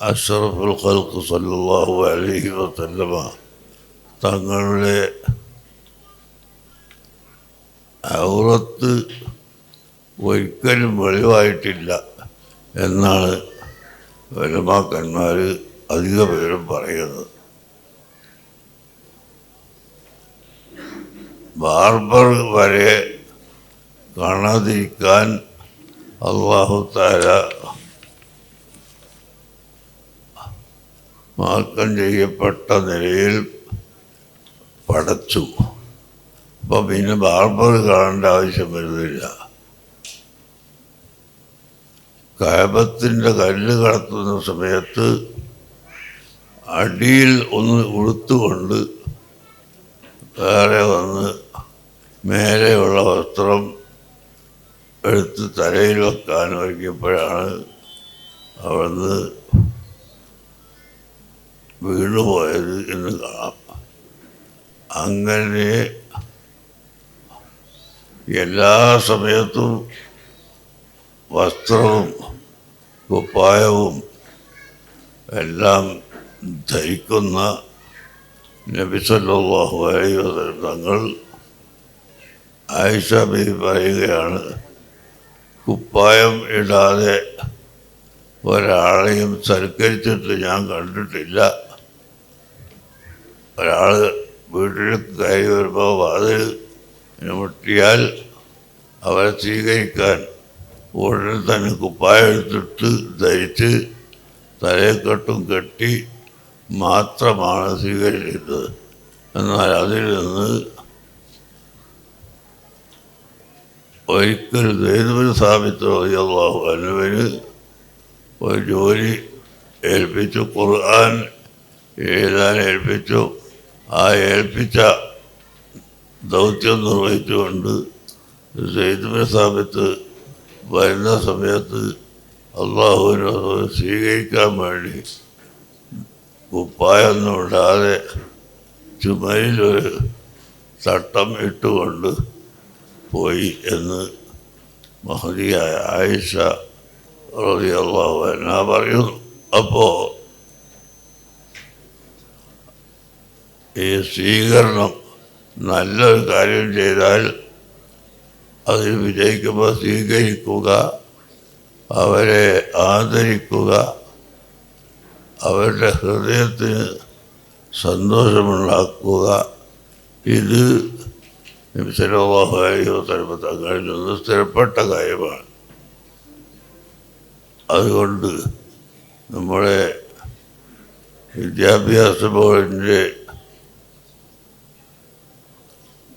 അഷ്റഫുൽ ഖൽഖ് സല്ലല്ലാഹു അലൈഹി വസല്ലമ തങ്ങളുടെ ഔറത്ത് ഒരിക്കലും വെളിവായിട്ടില്ല എന്നാണ് ഉലമാക്കന്മാർ അധിക പേരും പറയുന്നത്. ബാർബർ വരെ കാണാതിരിക്കാൻ അല്ലാഹു തആല മാർക്കം ചെയ്യപ്പെട്ട നിലയിൽ പടച്ചു. അപ്പം പിന്നെ ബാർബർ കാണേണ്ട ആവശ്യം വരുന്നില്ല. കഅബത്തിൻ്റെ കല്ല് കടത്തുന്ന സമയത്ത് അടിയിൽ ഒന്ന് ഉടുത്തുകൊണ്ട് വേറെ വന്ന് മേലെയുള്ള വസ്ത്രം എടുത്ത് തലയിൽ വെക്കാൻ ഒരുക്കിയപ്പോഴാണ് അവിടുന്ന് വീണുപോയത് എന്ന് കാണാം. അങ്ങനെ എല്ലാ സമയത്തും വസ്ത്രവും കുപ്പായവും എല്ലാം ധരിക്കുന്ന നബി സല്ലല്ലാഹു അലൈഹി വസല്ലം തങ്ങൾ ആയിഷ ബീവി പറയുകയാണ്, കുപ്പായം ഇടാതെ ഒരാളെയും സൽക്കരിച്ചിട്ട് ഞാൻ കണ്ടിട്ടില്ല. ഒരാൾ വീട്ടിലേക്ക് കയറി വരുമ്പോൾ വാതിൽ മുട്ടിയാൽ അവരെ സ്വീകരിക്കാൻ ഉടനെ തന്നെ കുപ്പായം എടുത്തിട്ട് ധരിച്ച് തലയെക്കെട്ടും കെട്ടി മാത്രമാണ് സ്വീകരിച്ചിരുന്നത്. എന്നാൽ അതിൽ നിന്ന് ഒരിക്കൽ സെയ്ദ് ബിൻ സാബിത്ത് റളിയല്ലാഹു അൻഹുവിന് ഒരു ജോലി ഏൽപ്പിച്ചു, ഖുർആൻ എഴുതാൻ ഏൽപ്പിച്ചു. ആ ഏൽപ്പിച്ച ദൗത്യം നിർവഹിച്ചുകൊണ്ട് സെയ്ദ് ബിൻ സാബിത്ത് വരുന്ന സമയത്ത് അള്ളാഹുവിനെ സ്വീകരിക്കാൻ വേണ്ടി കുപ്പായൊന്നും ഇടാതെ ചുമരിലൊരു തട്ടം ഇട്ടുകൊണ്ട് പോയി എന്ന് മഹദിയായ ആയിഷ റളിയല്ലാഹു അൻഹ പറയുന്നു. അപ്പോൾ ഈ സ്വീകരണം നല്ലൊരു കാര്യം ചെയ്താൽ അതിൽ വിജയിക്കുമ്പോൾ സ്വീകരിക്കുക, അവരെ ആദരിക്കുക, അവരുടെ ഹൃദയത്തിന് സന്തോഷമുണ്ടാക്കുക, ഇത് നബി സല്ലല്ലാഹു അലൈഹി വസല്ലം തങ്ങളിൽ നിന്ന് സ്ഥിരപ്പെട്ട കാര്യമാണ്. അതുകൊണ്ട് നമ്മുടെ വിദ്യാഭ്യാസ ബോർഡിൻ്റെ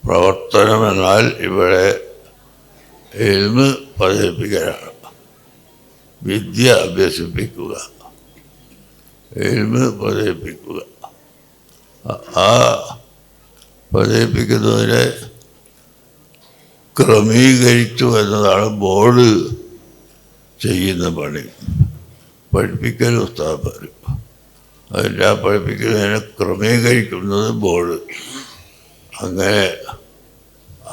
പ്രവർത്തനമെന്നാൽ ഇവിടെ ഇൽമ് പഠിപ്പിക്കലാണ്, വിദ്യ അഭ്യസിപ്പിക്കുക, ഇൽമ് പഠിപ്പിക്കുക. ആ പഠിപ്പിക്കുന്നതിനെ ക്രമീകരിച്ചു എന്നതാണ് ബോർഡ് ചെയ്യുന്ന പണി. പഠിപ്പിക്കൽ ഉസ്താദന്മാർ, അതിൻ്റെ ആ പഠിപ്പിക്കുന്നതിനെ ക്രമീകരിക്കുന്നത് ബോർഡ്. അങ്ങനെ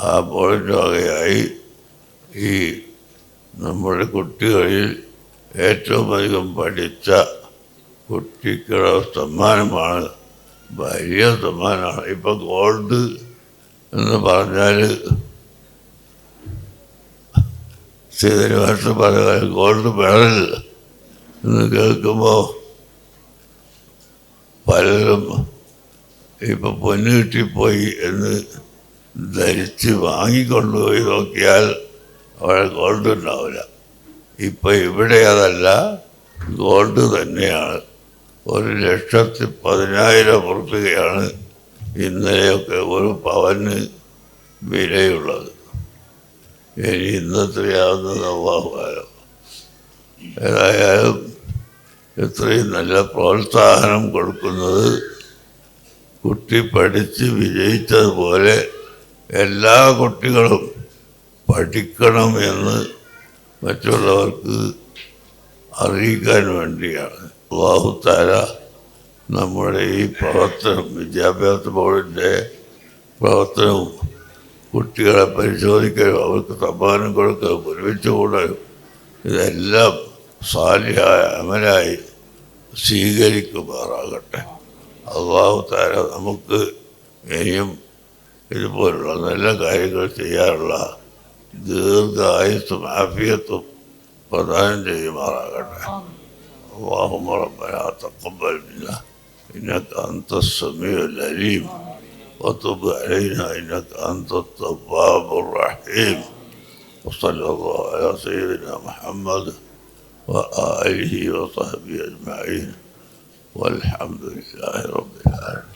ആ ബോർഡിൻ്റെ വകയായി ഈ നമ്മുടെ കുട്ടികളിൽ ഏറ്റവും അധികം പഠിച്ച കുട്ടിക്കുള്ള സമ്മാനമാണ്, വലിയ സമ്മാനമാണ്. ഇപ്പം ഗോൾഡ് എന്ന് പറഞ്ഞാൽ ശ്രീധരമായിട്ട് പറഞ്ഞാൽ ഗോൾഡ് മെഡൽ എന്ന് കേൾക്കുമ്പോൾ പലരും ഇപ്പം പൊന്ന് കിട്ടിപ്പോയി എന്ന് ധരിച്ച് വാങ്ങിക്കൊണ്ടുപോയി നോക്കിയാൽ അവിടെ ഗോൾഡ് ഉണ്ടാവില്ല. ഇപ്പം ഇവിടെ അതല്ല, ഗോൾഡ് തന്നെയാണ്. 1,10,000 ഉറുപ്പികയാണ് ഇന്നലെയൊക്കെ ഒരു പവന് വിലയുള്ളത്. ഇനി ഇന്നത്തെയാവുന്നത് അല്ലാഹു അലം. ഏതായാലും ഇത്രയും നല്ല പ്രോത്സാഹനം കൊടുക്കുന്നത് കുട്ടി പഠിച്ച് വിജയിച്ചതുപോലെ എല്ലാ കുട്ടികളും പഠിക്കണം എന്ന് മറ്റുള്ളവർക്ക് അറിയിക്കാൻ വേണ്ടിയാണ്. അല്ലാഹു തആല നമ്മുടെ ഈ പ്രവർത്തനം, വിദ്യാഭ്യാസ ബോർഡിൻ്റെ പ്രവർത്തനവും കുട്ടികളെ പരിശോധിക്കുകയും അവർക്ക് സമ്മാനം കൊടുക്കുകയും ഒരുമിച്ച് കൂടാനും ഇതെല്ലാം സാലിഹായ അമലായി സ്വീകരിക്കുമാറാകട്ടെ. അള്ളാഹു തആല നമുക്ക് ഇനിയും ഇതുപോലുള്ള നല്ല കാര്യങ്ങൾ ചെയ്യാനുള്ള ദീർഘായുസ്സും ആഫിയത്തും പ്രദാനം ചെയ്യുമാറാകട്ടെ. اللهم ربنا تقبل منا إنك أنت السميع العليم وتب علينا إنك أنت التواب الرحيم. وصلى الله على سيدنا محمد وآله وصحبه أجمعين والحمد لله رب العالمين.